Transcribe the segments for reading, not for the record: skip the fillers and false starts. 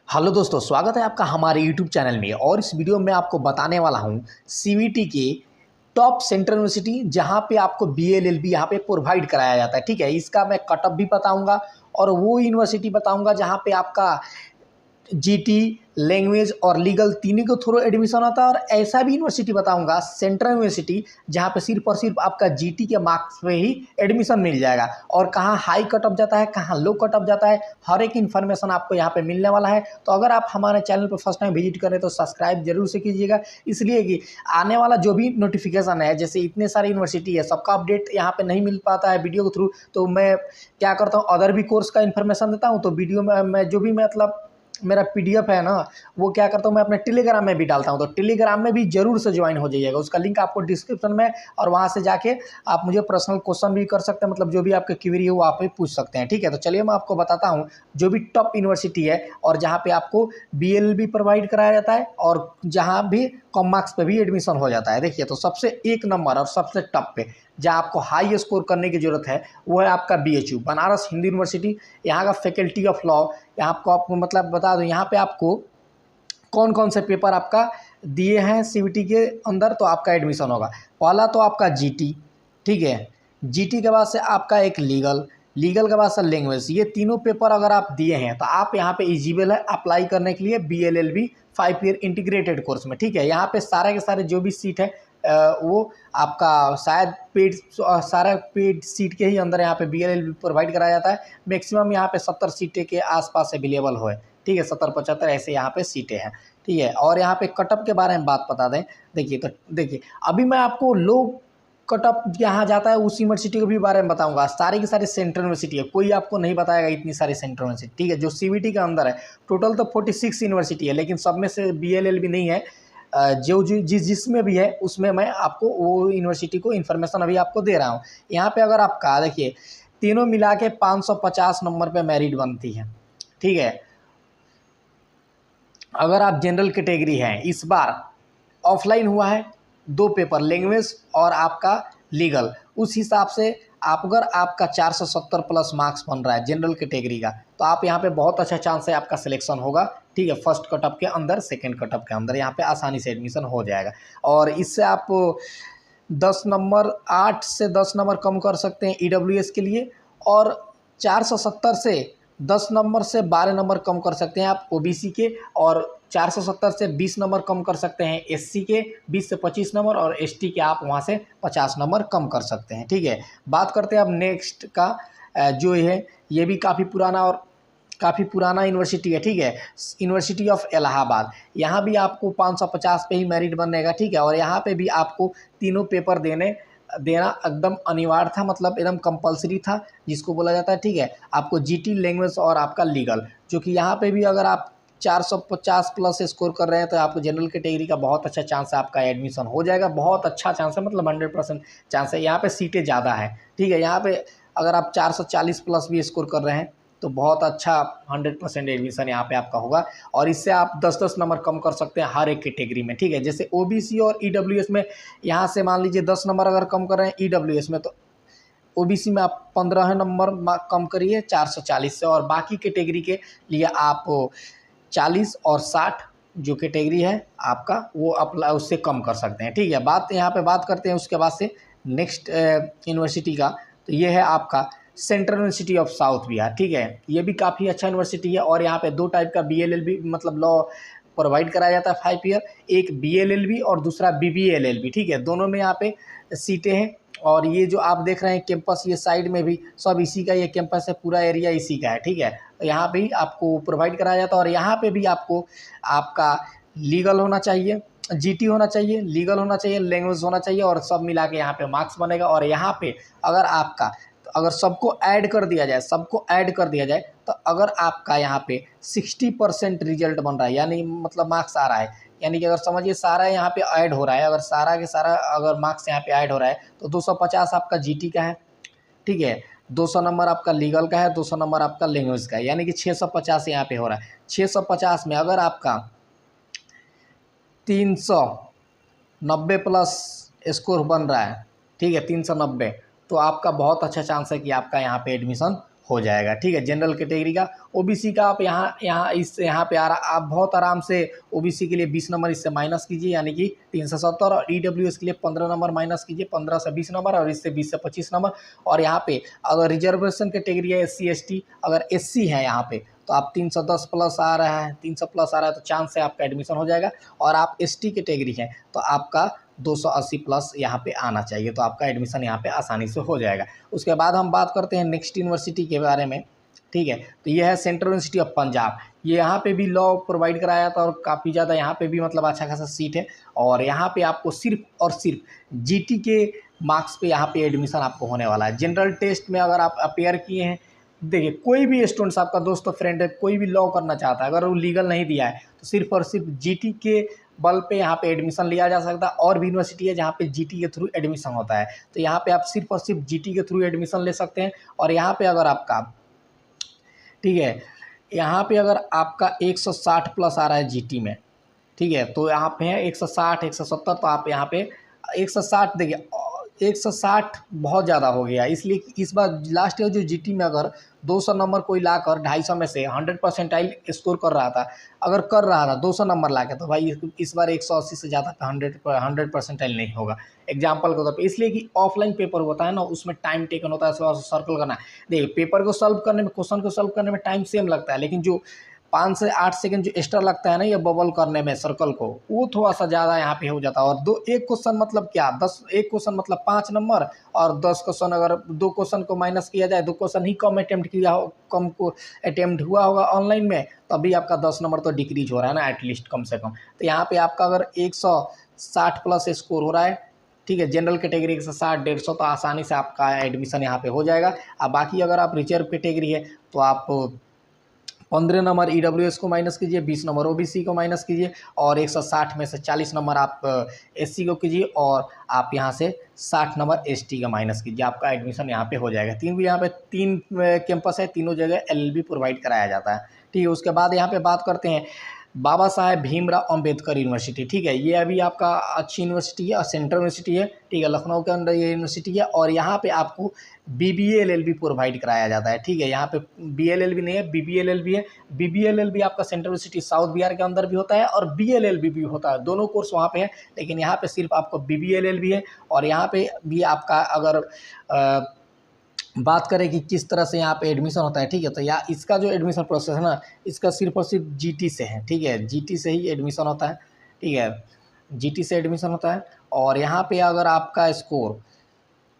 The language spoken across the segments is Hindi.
हेलो दोस्तों, स्वागत है आपका हमारे यूट्यूब चैनल में। और इस वीडियो में आपको बताने वाला हूं सीवीटी के टॉप सेंट्रल यूनिवर्सिटी जहां पे आपको बीएलएलबी यहां पे प्रोवाइड कराया जाता है। ठीक है, इसका मैं कटअप भी बताऊंगा और वो यूनिवर्सिटी बताऊंगा जहां पे आपका जीटी, लैंग्वेज और लीगल तीनों के थ्रू एडमिशन होता है। और ऐसा भी यूनिवर्सिटी बताऊंगा सेंट्रल यूनिवर्सिटी जहां पे सिर्फ और सिर्फ आपका जीटी के मार्क्स पे ही एडमिशन मिल जाएगा। और कहाँ हाई कटअप जाता है, कहाँ लो कटअप जाता है, हर एक इन्फॉर्मेशन आपको यहाँ पे मिलने वाला है। तो अगर आप हमारे चैनल पर फर्स्ट टाइम विजिट करें तो सब्सक्राइब जरूर से कीजिएगा, इसलिए कि आने वाला जो भी नोटिफिकेशन है, जैसे इतने सारे यूनिवर्सिटी है, सबका अपडेट यहाँ पे नहीं मिल पाता है वीडियो के थ्रू। तो मैं क्या करता हूँ, अदर भी कोर्स का इन्फॉर्मेशन देता हूँ। तो वीडियो में मैं जो भी मतलब मेरा पीडीएफ है ना, वो क्या करता हूँ मैं अपने टेलीग्राम में भी डालता हूँ। तो टेलीग्राम में भी जरूर से ज्वाइन हो जाइएगा, उसका लिंक आपको डिस्क्रिप्शन में, और वहाँ से जाके आप मुझे पर्सनल क्वेश्चन भी कर सकते हैं, मतलब जो भी आपके क्वेरी है वो आप भी पूछ सकते हैं। ठीक है, तो चलिए मैं आपको बताता हूँ जो भी टॉप यूनिवर्सिटी है और जहाँ पे आपको बीएलएलबी प्रोवाइड कराया जाता है और जहाँ भी कम मार्क्स पे भी एडमिशन हो जाता है। देखिए, तो सबसे एक नंबर और सबसे टॉप पे जहाँ आपको हाई स्कोर करने की जरूरत है वो है आपका बीएचयू, बनारस हिंदू यूनिवर्सिटी। यहाँ का फैकल्टी ऑफ लॉ, यहाँ आपको मतलब बता दूँ, यहाँ पे आपको कौन कौन से पेपर आपका दिए हैं सीवीटी के अंदर तो आपका एडमिशन होगा। पहला तो आपका जीटी, ठीक है, जीटी के बाद से आपका एक लीगल, लीगल के बाद से लैंग्वेज। ये तीनों पेपर अगर आप दिए हैं तो आप यहाँ पे एलिजिबल है अप्लाई करने के लिए बीएलएलबी 5 ईयर इंटीग्रेटेड कोर्स में। ठीक है, यहाँ पे सारे के सारे जो भी सीट है वो आपका शायद पेड, सारा पेड सीट के ही अंदर यहाँ पे बीएलएलबी प्रोवाइड कराया जाता है। मैक्सिमम यहाँ पे 70 सीटें के आसपास अवेलेबल हो, ठीक है, 70-75 ऐसे यहाँ पे सीटें हैं। ठीक है, और यहाँ पे कटअप के बारे में बात बता दें। देखिए, तो देखिए अभी मैं आपको लो कटअप यहाँ जाता है उस यूनिवर्सिटी के भी बारे में बताऊंगा। सारी की सारी सेंट्रल यूनिवर्सिटी है, कोई आपको नहीं बताएगा इतनी सारी सेंट्रल यूनिवर्सिटी। ठीक है, जो सीवीटी के अंदर है टोटल तो 46 यूनिवर्सिटी है, लेकिन सब में से बीएलएलबी नहीं है। जो जिसमें भी है उसमें मैं आपको वो यूनिवर्सिटी को इन्फॉर्मेशन अभी आपको दे रहा हूँ। यहाँ पे अगर आपका देखिए तीनों मिला के 550 नंबर पे मेरिट बनती है। ठीक है, अगर आप जनरल कैटेगरी हैं, इस बार ऑफलाइन हुआ है 2 पेपर, लैंग्वेज और आपका लीगल, उस हिसाब से आप अगर आपका 470 प्लस मार्क्स बन रहा है जनरल कैटेगरी का तो आप यहाँ पे बहुत अच्छा चांस है आपका सिलेक्शन होगा। ठीक है, फर्स्ट कटअप के अंदर, सेकंड कटअप के अंदर यहाँ पे आसानी से एडमिशन हो जाएगा। और इससे आप 10 नंबर, 8 से 10 नंबर कम कर सकते हैं ईडब्ल्यूएस के लिए, और 470 से 10 नंबर से 12 नंबर कम कर सकते हैं आप ओबीसी के, और 470 से 20 नंबर कम कर सकते हैं एससी के, 20 से 25 नंबर, और एसटी के आप वहां से 50 नंबर कम कर सकते हैं। ठीक है, बात करते हैं अब नेक्स्ट का, जो है ये भी काफ़ी पुराना यूनिवर्सिटी है। ठीक है, यूनिवर्सिटी ऑफ इलाहाबाद, यहाँ भी आपको 550 पे ही मेरिट बनेगा। ठीक है, और यहाँ पे भी आपको तीनों पेपर देना एकदम अनिवार्य था, मतलब एकदम कंपलसरी था जिसको बोला जाता है। ठीक है, आपको जीटी, लैंग्वेज और आपका लीगल, जो कि यहाँ पे भी अगर आप 450 प्लस स्कोर कर रहे हैं तो आपको जनरल कैटेगरी का बहुत अच्छा चांस है, आपका एडमिशन हो जाएगा। बहुत अच्छा चांस है, मतलब 100% चांस है। यहाँ पे सीटें ज़्यादा है। ठीक है, यहाँ पे अगर आप 440 प्लस भी स्कोर कर रहे हैं तो बहुत अच्छा 100% एडमिशन यहाँ पे आपका होगा। और इससे आप 10-10 नंबर कम कर सकते हैं हर एक कैटेगरी में। ठीक है, जैसे ओबीसी और ईडब्ल्यूएस में यहाँ से मान लीजिए 10 नंबर अगर कम कर रहे हैं ईडब्ल्यूएस में, तो ओबीसी में आप 15 नंबर कम करिए 440 से, और बाकी कैटेगरी के लिए आप 40 और 60 जो कैटेगरी है आपका वो अप्लाई उससे कम कर सकते हैं। ठीक है, बात यहाँ पे बात करते हैं उसके बाद से नेक्स्ट यूनिवर्सिटी का। तो ये है आपका central university of south Bihar. ठीक है, ये भी काफ़ी अच्छा यूनिवर्सिटी है, और यहाँ पे 2 टाइप का बीएलएलबी मतलब लॉ प्रोवाइड कराया जाता है 5 ईयर, एक बीएलएलबी और दूसरा बीबीएलएलबी। ठीक है, दोनों में यहाँ पे सीटें हैं। और ये जो आप देख रहे हैं कैंपस, ये साइड में भी सब इसी का ये कैंपस है, पूरा एरिया इसी का है। ठीक है, तो यहाँ पे ही आपको प्रोवाइड कराया जाता है। और यहाँ पे भी आपको आपका लीगल होना चाहिए, जीटी होना चाहिए, लीगल होना चाहिए, लैंग्वेज होना चाहिए, और सब मिला के यहाँ पे मार्क्स बनेगा। और यहाँ पे अगर आपका, अगर सबको ऐड कर दिया जाए तो अगर आपका यहाँ पे 60% रिजल्ट बन रहा है, यानी मतलब मार्क्स आ रहा है, यानी कि अगर समझिए सारा यहाँ पे ऐड हो रहा है, अगर सारा के सारा अगर मार्क्स यहाँ पे ऐड हो रहा है तो 250 आपका जीटी का है। ठीक है, 200 नंबर आपका लीगल का है, 200 नंबर आपका लैंग्वेज का है, यानी कि 650 यहाँ पे हो रहा है। 650 में अगर आपका 390 प्लस स्कोर बन रहा है, ठीक है, 390, तो आपका बहुत अच्छा चांस है कि आपका यहाँ पे एडमिशन हो जाएगा। ठीक है, जनरल कैटेगरी का। ओबीसी का आप यहाँ पे आप बहुत आराम से ओबीसी के लिए 20 नंबर इससे माइनस कीजिए, यानी कि 370, और ईडब्ल्यूएस के लिए 15 नंबर माइनस कीजिए, 15 से 20 नंबर, और इससे 20 से 25 नंबर। और यहाँ पे अगर रिजर्वेशन कैटेगरी है SC ST, अगर SC है यहाँ पे तो आप 310 प्लस आ रहा है, 300 प्लस आ रहा है तो चांस से आपका एडमिशन हो जाएगा। और आप ST कैटेगरी हैं तो आपका 280 प्लस यहाँ पे आना चाहिए, तो आपका एडमिशन यहाँ पे आसानी से हो जाएगा। उसके बाद हम बात करते हैं नेक्स्ट यूनिवर्सिटी के बारे में। ठीक है, तो ये है सेंट्रल यूनिवर्सिटी ऑफ पंजाब। ये यहाँ पे भी लॉ प्रोवाइड कराया था और काफ़ी ज़्यादा यहाँ पे भी मतलब अच्छा खासा सीट है। और यहाँ पे आपको सिर्फ और सिर्फ GT के मार्क्स पे यहाँ पे एडमिशन आपको होने वाला है। जनरल टेस्ट में अगर आप अपेयर किए हैं, देखिए कोई भी स्टूडेंट्स, आपका दोस्त फ्रेंड है, कोई भी लॉ करना चाहता है, अगर वो लीगल नहीं दिया है तो सिर्फ और सिर्फ GT के बल पे यहाँ पे एडमिशन लिया जा सकता है। और भी यूनिवर्सिटी है जहाँ पे GT के थ्रू एडमिशन होता है, तो यहाँ पे आप सिर्फ और सिर्फ GT के थ्रू एडमिशन ले सकते हैं। और यहाँ पे अगर आपका, ठीक है, यहाँ पे अगर आपका 160 प्लस आ रहा है GT में, ठीक है, तो यहाँ पे है 160 170, तो आप यहाँ पे 160, देखिए 160 बहुत ज़्यादा हो गया, इसलिए कि इस बार लास्ट ईयर जो GT में अगर 200 नंबर कोई लाकर 250 में से 100% स्कोर कर रहा था, अगर कर रहा था 200 नंबर ला के, तो भाई इस बार 180 से ज़्यादा 100% नहीं होगा एग्जाम्पल के तौर पर। इसलिए कि ऑफलाइन पेपर होता है ना, उसमें टाइम टेकन होता है, सर्कल करना। देखिए पेपर को सॉल्व करने में, क्वेश्चन को सॉल्व करने में टाइम सेम लगता है, लेकिन जो 5 से 8 सेकंड जो एक्स्ट्रा लगता है ना ये बबल करने में सर्कल को, वो थोड़ा सा ज़्यादा यहाँ पे हो जाता है। और एक क्वेश्चन मतलब क्या, 1 क्वेश्चन मतलब 5 नंबर, और 10 क्वेश्चन, अगर 2 क्वेश्चन को माइनस किया जाए, 2 क्वेश्चन ही कम अटेम्प्ट हुआ होगा ऑनलाइन में, तभी आपका 10 नंबर तो डिक्रीज हो रहा है ना, एटलीस्ट कम से कम। तो यहाँ पे आपका अगर 160 प्लस स्कोर हो रहा है, ठीक है, जनरल कैटेगरी 160 150, तो आसानी से आपका एडमिशन यहाँ पे हो जाएगा। अब बाकी अगर आप रिजर्व कैटेगरी है तो आप 15 नंबर EWS को माइनस कीजिए, 20 नंबर OBC को माइनस कीजिए, और 160 में से 40 नंबर आप SC को कीजिए, और आप यहाँ से 60 नंबर ST का माइनस कीजिए, आपका एडमिशन यहाँ पे हो जाएगा। यहाँ पे 3 कैंपस है, तीनों जगह LLB प्रोवाइड कराया जाता है। ठीक है, उसके बाद यहाँ पे बात करते हैं बाबा साहेब भीमराव अंबेडकर यूनिवर्सिटी। ठीक है, ये अभी आपका अच्छी यूनिवर्सिटी है और सेंट्रल यूनिवर्सिटी है। ठीक है, लखनऊ के अंदर ये यूनिवर्सिटी है, और यहाँ पे आपको BBA LLB प्रोवाइड कराया जाता है। ठीक है, यहाँ पे BLLB नहीं है, BBA LLB है। BBA LLB आपका सेंट्रल यूनिवर्सिटी साउथ बिहार के अंदर भी होता है, और BLLB भी होता है, दोनों कोर्स वहाँ पे है, लेकिन यहाँ पे सिर्फ आपको BBA LLB है। और यहाँ पे भी आपका अगर बात करें कि किस तरह से यहाँ पे एडमिशन होता है, ठीक है, तो यहाँ इसका जो एडमिशन प्रोसेस है ना, इसका सिर्फ और सिर्फ GT से है। ठीक है, GT से ही एडमिशन होता है। ठीक है, GT से एडमिशन होता है। और यहाँ पे अगर आपका स्कोर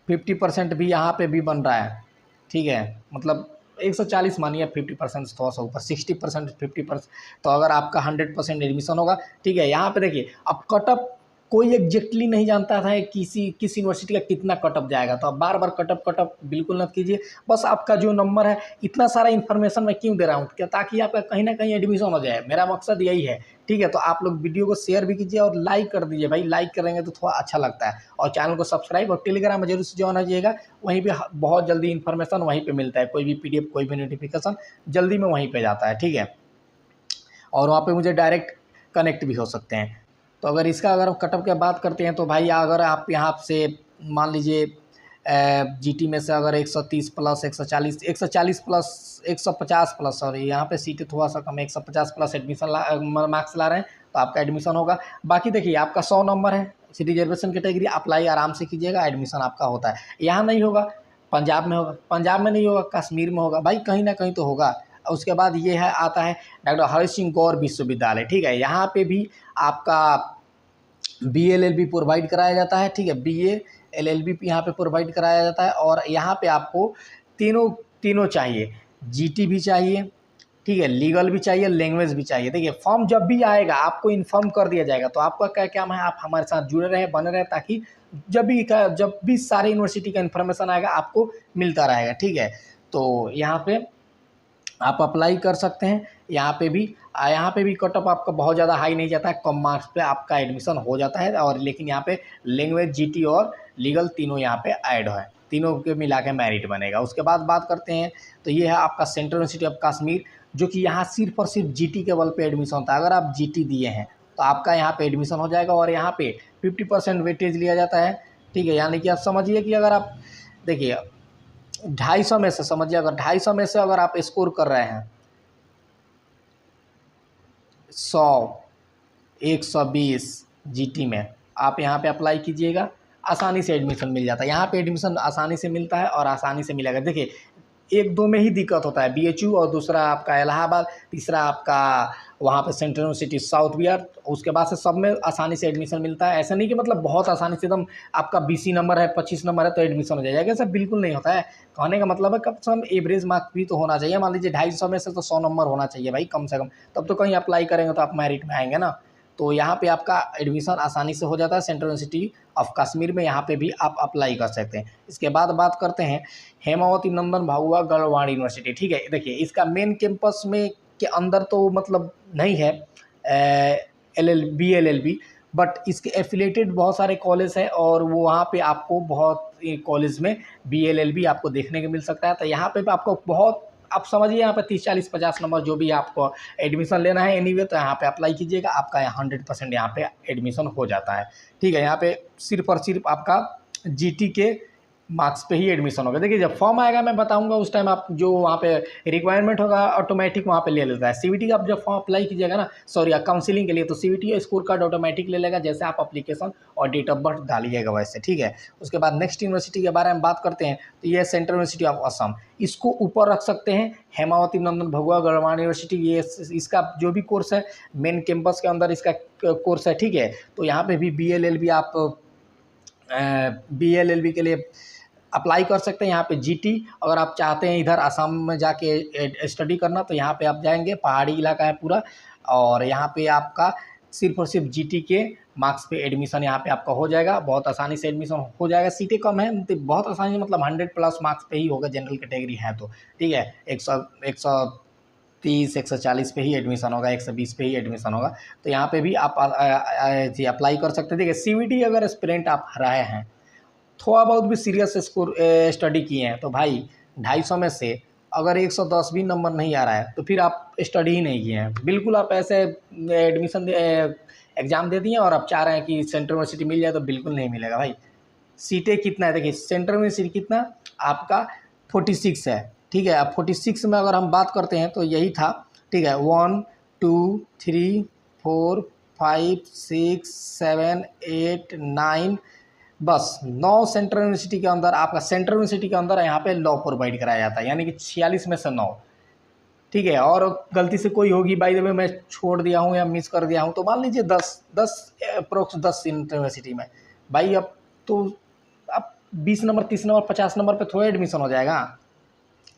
50% भी यहाँ पे भी बन रहा है, ठीक है, मतलब 140 मानिए, 50% थोड़ा सा ऊपर, 60% 50%, तो अगर आपका 100% एडमिशन होगा। ठीक है, यहाँ पे देखिए अब कटअप कोई एग्जैक्टली नहीं जानता था किस यूनिवर्सिटी का कितना कटअप जाएगा, तो आप बार बार कटअप बिल्कुल मत कीजिए। बस आपका जो नंबर है, इतना सारा इन्फॉर्मेशन मैं क्यों दे रहा हूँ, क्या ताकि आपका कहीं ना कहीं एडमिशन हो जाए, मेरा मकसद यही है। ठीक है, तो आप लोग वीडियो को शेयर भी कीजिए और लाइक कर दीजिए भाई, लाइक करेंगे तो थोड़ा अच्छा लगता है। और चैनल को सब्सक्राइब और टेलीग्राम में जरूर से ज्वाइन कीजिएगा, वहीं पे बहुत जल्दी इन्फॉर्मेशन वहीं पे मिलता है, कोई भी PDF कोई भी नोटिफिकेशन जल्दी में वहीं पे जाता है। ठीक है, और वहाँ पे मुझे डायरेक्ट कनेक्ट भी हो सकते हैं। तो अगर इसका अगर कटअप की बात करते हैं तो भाई अगर आप यहाँ से मान लीजिए GT में से अगर 130 प्लस 140 प्लस 150 प्लस, और यहाँ पे सीटें थोड़ा सा कम है, 150 प्लस एडमिशन मार्क्स ला रहे हैं तो आपका एडमिशन होगा। बाकी देखिए आपका 100 नंबर है, रिजर्वेशन कैटेगरी, अप्लाई आराम से कीजिएगा, एडमिशन आपका होता है। यहाँ नहीं होगा, पंजाब में होगा, पंजाब में नहीं होगा, कश्मीर में होगा, भाई कहीं ना कहीं तो होगा। उसके बाद ये है आता है डॉक्टर हरि सिंह गौर विश्वविद्यालय। ठीक है, यहाँ पे भी आपका BLLB प्रोवाइड कराया जाता है। ठीक है, BA LLB यहाँ पे प्रोवाइड कराया जाता है, और यहाँ पे आपको तीनों चाहिए, GT भी चाहिए, ठीक है, लीगल भी चाहिए, लैंग्वेज भी चाहिए। देखिए फॉर्म जब भी आएगा आपको इन्फॉर्म कर दिया जाएगा, तो आपका क्या काम है, आप हमारे साथ जुड़े रहे, बने रहे, ताकि जब भी सारे यूनिवर्सिटी का इन्फॉर्मेशन आएगा आपको मिलता रहेगा। ठीक है, तो यहाँ पे आप अप्लाई कर सकते हैं। यहाँ पे भी कटअप आपका बहुत ज़्यादा हाई नहीं जाता है, कम मार्क्स पे आपका एडमिशन हो जाता है। और लेकिन यहाँ पे लैंग्वेज, GT और लीगल तीनों यहाँ पे ऐड है, तीनों के मिला के मेरिट बनेगा। उसके बाद बात करते हैं तो ये है आपका सेंट्रल यूनिवर्सिटी ऑफ कश्मीर, जो कि यहाँ सिर्फ और सिर्फ GT के बल पे एडमिशन होता है। अगर आप GT दिए हैं तो आपका यहाँ पे एडमिशन हो जाएगा, और यहाँ पे 50% वेटेज लिया जाता है। ठीक है, यानी कि आप समझिए कि अगर आप देखिए 250 में से समझिए, अगर 250 में से अगर आप स्कोर कर रहे हैं 100 120 जीटी में, आप यहाँ पे अप्लाई कीजिएगा, आसानी से एडमिशन मिल जाता है। यहाँ पे एडमिशन आसानी से मिलता है और आसानी से मिलेगा। देखिए एक दो में ही दिक्कत होता है, बीएचयू और दूसरा आपका इलाहाबाद, तीसरा आपका वहाँ पे सेंट्रल यूनिवर्सिटी साउथ बिहार, उसके बाद से सब में आसानी से एडमिशन मिलता है। ऐसा नहीं कि मतलब बहुत आसानी से एकदम आपका 20 नंबर है 25 नंबर है तो एडमिशन हो जाएगा, ऐसा बिल्कुल नहीं होता है। कहने का मतलब है कम से कम एवरेज मार्क्स भी तो होना चाहिए। मान लीजिए 250 में से तो 100 नंबर होना चाहिए भाई कम से कम, तब तो कहीं अप्लाई करेंगे तो आप मेरिट में आएंगे ना। तो यहाँ पे आपका एडमिशन आसानी से हो जाता है सेंट्रल यूनिवर्सिटी ऑफ कश्मीर में, यहाँ पे भी आप अप्लाई कर सकते हैं। इसके बाद बात करते हैं हेमावती नंदन भगुआ गढ़वाल यूनिवर्सिटी। ठीक है, देखिए इसका मेन कैंपस में के अंदर तो मतलब नहीं है LLB, बट इसके एफिलेटेड बहुत सारे कॉलेज है और वो वहाँ पे आपको बहुत कॉलेज में BLLB आपको देखने को मिल सकता है। तो यहाँ पे भी आपको बहुत, आप समझिए यहाँ पे 30 40 50 नंबर जो भी आपको एडमिशन लेना है एनीवे, तो यहाँ पे अप्लाई कीजिएगा, आपका 100% यहाँ पे एडमिशन हो जाता है। ठीक है, यहाँ पे सिर्फ और सिर्फ आपका GT के मार्क्स पे ही एडमिशन होगा। देखिए जब फॉर्म आएगा मैं बताऊंगा, उस टाइम आप जो वहाँ पे रिक्वायरमेंट होगा ऑटोमेटिक वहाँ पे ले लेता है। CVT का आप जब फॉर्म अप्लाई कीजिएगा ना, सॉरी काउंसिलिंग के लिए, तो CVT स्कोर कार्ड ऑटोमेटिक ले लेगा जैसे आप अप्लीकेशन और डेट ऑफ बर्थ डालिएगा वैसे। ठीक है, उसके बाद नेक्स्ट यूनिवर्सिटी के बारे में बात करते हैं, तो ये सेंट्रल यूनिवर्सिटी ऑफ असम, इसको ऊपर रख सकते हैं हेमावती नंदन भगुआ गढ़वाल यूनिवर्सिटी। ये इसका जो भी कोर्स है मेन कैंपस के अंदर इसका कोर्स है। ठीक है, तो यहाँ पे भी BLLB आप BLLB के लिए अप्लाई कर सकते हैं। यहाँ पे GT अगर आप चाहते हैं इधर आसाम में जाके स्टडी करना, तो यहाँ पे आप जाएंगे, पहाड़ी इलाका है पूरा, और यहाँ पे आपका सिर्फ और सिर्फ GT के मार्क्स पे एडमिशन यहाँ पे आपका हो जाएगा, बहुत आसानी से एडमिशन हो जाएगा। सीटें कम है तो बहुत आसानी से, मतलब 100+ मार्क्स पे ही होगा, जनरल कैटेगरी है तो। ठीक है, 130 140 पे ही एडमिशन होगा, 120 पे ही एडमिशन होगा। तो यहाँ पे भी आप अप्लाई कर सकते हैं। देखिए CVT अगर एस्पिरेंट आप रहे हैं, थोड़ा बहुत भी सीरियस स्कोर स्टडी किए हैं, तो भाई 250 में से अगर 110 भी नंबर नहीं आ रहा है तो फिर आप स्टडी ही नहीं किए हैं, बिल्कुल आप ऐसे एडमिशन एग्ज़ाम दे दिए और आप चाह रहे हैं कि सेंट्रल यूनिवर्सिटी मिल जाए, तो बिल्कुल नहीं मिलेगा भाई। सीटें कितना है, देखिए सेंट्रल यूनिवर्सिटी कितना आपका 46 है। ठीक है, अब 46 में अगर हम बात करते हैं तो यही था। ठीक है, 1 2 3 4 5 6 7 8 9, बस 9 सेंट्रल यूनिवर्सिटी के अंदर, आपका सेंट्रल यूनिवर्सिटी के अंदर यहाँ पे लॉ प्रोवाइड कराया जाता है, यानी कि 46 में से 9। ठीक है, और गलती से कोई होगी बाय द वे मैं छोड़ दिया हूँ या मिस कर दिया हूँ, तो मान लीजिए 10 अप्रोक्स 10 सेंट्रल यूनिवर्सिटी में भाई, अब तो अब 20 नंबर 30 नंबर 50 नंबर पे थोड़ा एडमिशन हो जाएगा।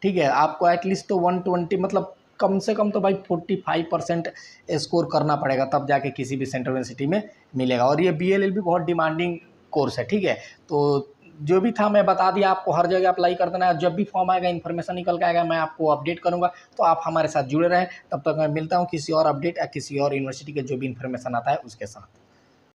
ठीक है, आपको एटलीस्ट तो 120, मतलब कम से कम तो भाई 45% स्कोर करना पड़ेगा, तब जाके किसी भी सेंट्रल यूनिवर्सिटी में मिलेगा। और ये BLLB बहुत डिमांडिंग कोर्स है। ठीक है, तो जो भी था मैं बता दिया आपको, हर जगह अप्लाई कर देना है। जब भी फॉर्म आएगा, इन्फॉर्मेशन निकल के आएगा, मैं आपको अपडेट करूंगा, तो आप हमारे साथ जुड़े रहें। तब तक मैं मिलता हूं किसी और अपडेट या किसी और यूनिवर्सिटी के जो भी इन्फॉर्मेशन आता है उसके साथ।